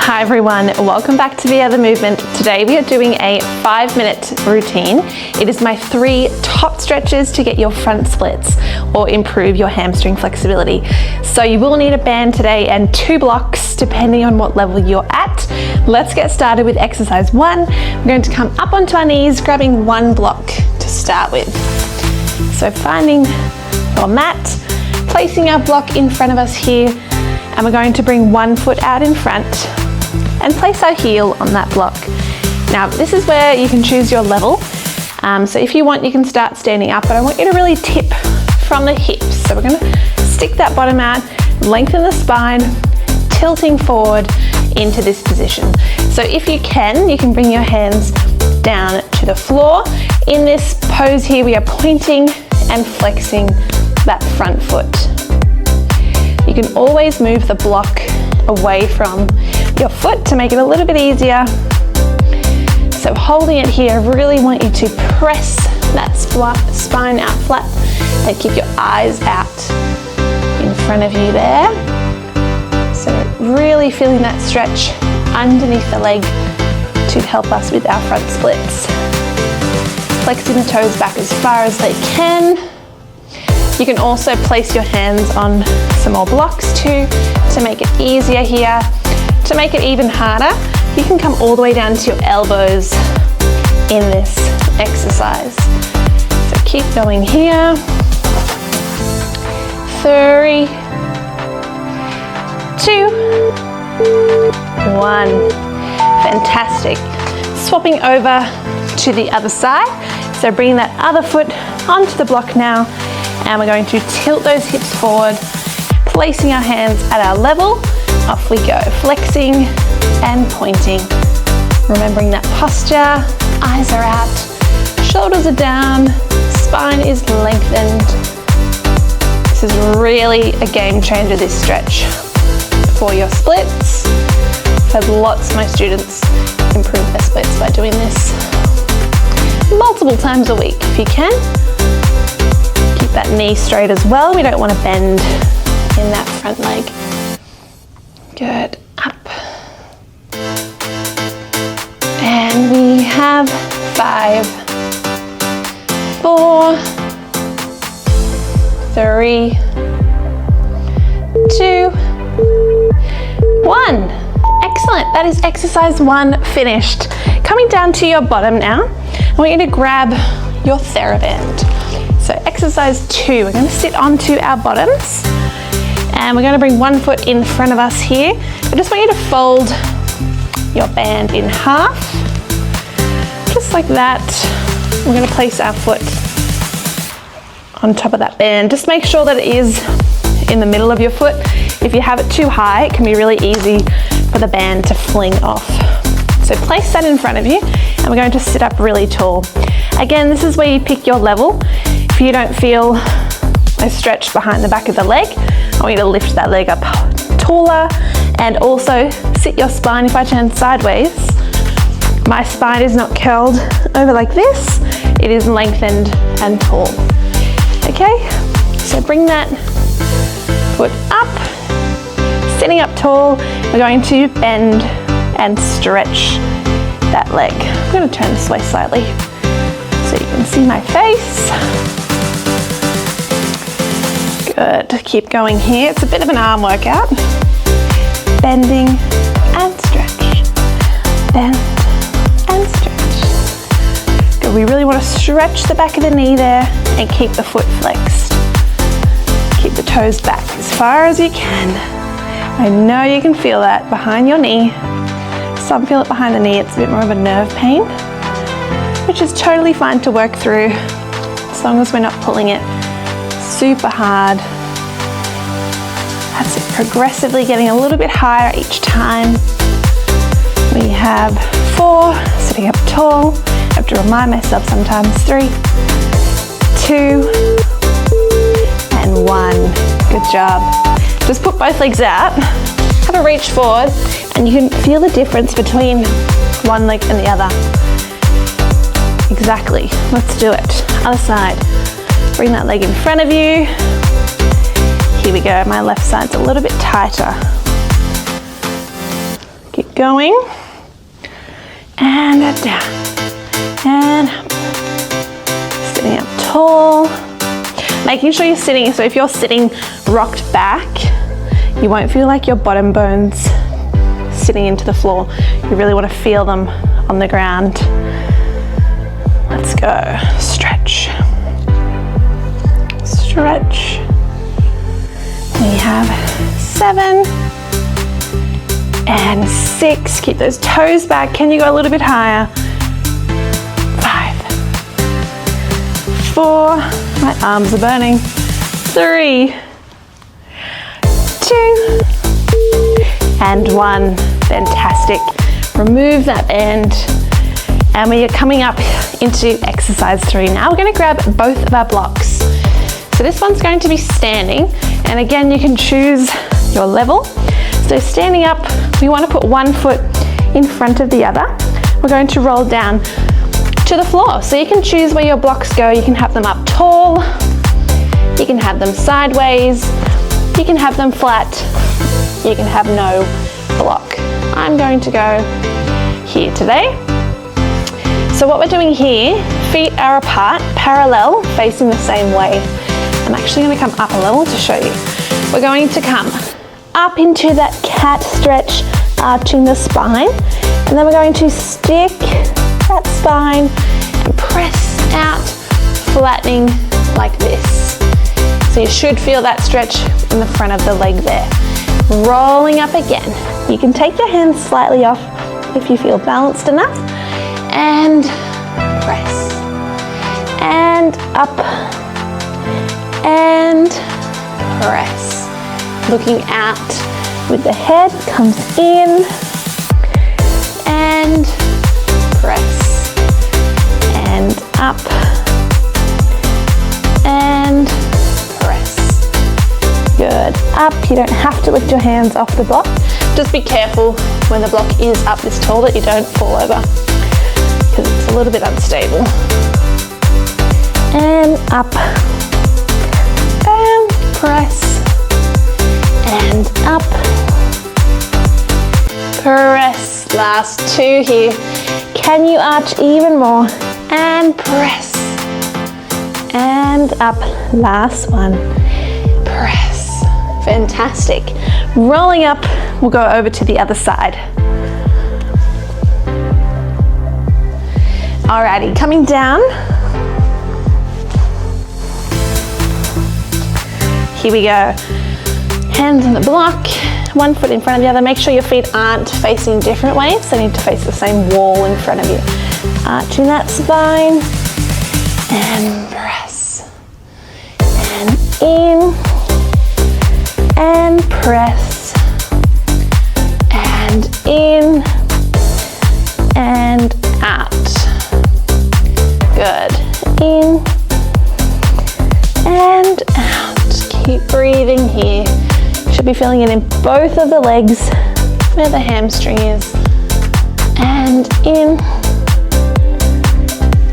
Hi everyone, welcome back to VR the Movement. Today we are doing a 5-minute routine. It is my 3 top stretches to get your front splits or improve your hamstring flexibility. So you will need a band today and 2 blocks depending on what level you're at. Let's get started with exercise 1. We're going to come up onto our knees, grabbing 1 block to start with. So finding your mat, placing our block in front of us here, and we're going to bring 1 foot out in front and place our heel on that block. Now this is where you can choose your level. So if you want, you can start standing up, but I want you to really tip from the hips. So we're going to stick that bottom out, lengthen the spine, tilting forward into this position. So if you can bring your hands down to the floor. In this pose here, we are pointing and flexing that front foot. You can always move the block away from your foot to make it a little bit easier. So holding it here, I really want you to press that spine out flat and keep your eyes out in front of you there. So really feeling that stretch underneath the leg to help us with our front splits. Flexing the toes back as far as they can. You can also place your hands on some more blocks too to make it easier here. To make it even harder, you can come all the way down to your elbows in this exercise. So keep going here. 3, 2, 1. Fantastic. Swapping over to the other side. So bring that other foot onto the block now, and we're going to tilt those hips forward, placing our hands at our level. Off we go, flexing and pointing. Remembering that posture, eyes are out, shoulders are down, spine is lengthened. This is really a game changer, this stretch, for your splits. I've had lots of my students improve their splits by doing this multiple times a week if you can. Keep that knee straight as well. We don't want to bend in that front leg. Good, up. And we have 5, 4, 3, 2, 1. Excellent, that is exercise 1 finished. Coming down to your bottom now, I want you to grab your TheraBand. So exercise 2, we're going to sit onto our bottoms. And we're going to bring 1 foot in front of us here. I just want you to fold your band in half, just like that. We're going to place our foot on top of that band. Just make sure that it is in the middle of your foot. If you have it too high, it can be really easy for the band to fling off. So place that in front of you, and we're going to sit up really tall. Again, this is where you pick your level. If you don't feel a stretch behind the back of the leg, I want you to lift that leg up taller, and also sit your spine. If I turn sideways, my spine is not curled over like this, it is lengthened and tall. Okay, so bring that foot up, sitting up tall. We're going to bend and stretch that leg. I'm going to turn this way slightly so you can see my face. Good, keep going here. It's a bit of an arm workout. Bending and stretch. Bend and stretch. Good, we really want to stretch the back of the knee there and keep the foot flexed. Keep the toes back as far as you can. I know you can feel that behind your knee. Some feel it behind the knee. It's a bit more of a nerve pain, which is totally fine to work through as long as we're not pulling it super hard. That's it, progressively getting a little bit higher each time. We have 4, sitting up tall. I have to remind myself sometimes. 3, 2, and 1. Good job. Just put both legs out, have a reach forward, and you can feel the difference between one leg and the other. Exactly, let's do it. Other side. Bring that leg in front of you. Here we go, my left side's a little bit tighter. Keep going. And down. And up. Sitting up tall. Making sure you're sitting, so if you're sitting rocked back, you won't feel like your bottom bones sitting into the floor. You really want to feel them on the ground. Let's go. Stretch. Stretch. We have 7 and 6. Keep those toes back. Can you go a little bit higher? 5, 4, my arms are burning. 3, 2, and 1. Fantastic. Remove that end. And we are coming up into exercise 3. Now we're going to grab both of our blocks. So this one's going to be standing, and again you can choose your level. So standing up, we want to put one foot in front of the other. We're going to roll down to the floor. So you can choose where your blocks go. You can have them up tall, you can have them sideways, you can have them flat, you can have no block. I'm going to go here today. So what we're doing here, feet are apart, parallel, facing the same way. I'm actually going to come up a level to show you. We're going to come up into that cat stretch, arching the spine, and then we're going to stick that spine and press out, flattening like this. So you should feel that stretch in the front of the leg there. Rolling up again. You can take your hands slightly off if you feel balanced enough, and press, and up, and press. Looking out with the head, comes in, and press, and up, and press. Good. Up. You don't have to lift your hands off the block. Just be careful when the block is up this tall that you don't fall over, because it's a little bit unstable. And up, and press, and up, press. Last 2 here. Can you arch even more? And press, and up. Last one, press. Fantastic. Rolling up, we'll go over to the other side. Alrighty, coming down. Here we go. Hands on the block, one foot in front of the other. Make sure your feet aren't facing different ways. They need to face the same wall in front of you. Arching that spine, and press, and in, and press, and in, and out. Good. In, and out. Keep breathing here. You should be feeling it in both of the legs where the hamstring is. And in,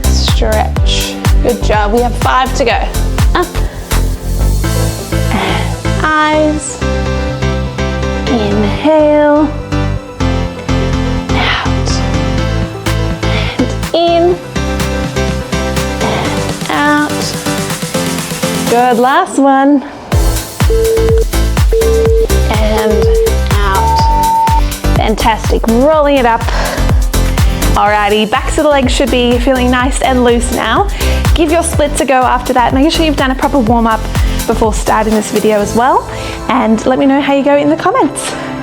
stretch. Good job. We have 5 to go. Up, and eyes. Inhale, out, and in, and out. Good. Last one. And out. Fantastic. Rolling it up. Alrighty, backs of the legs should be feeling nice and loose now. Give your splits a go after that. Make sure you've done a proper warm-up before starting this video as well. And let me know how you go in the comments.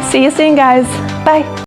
See you soon, guys. Bye.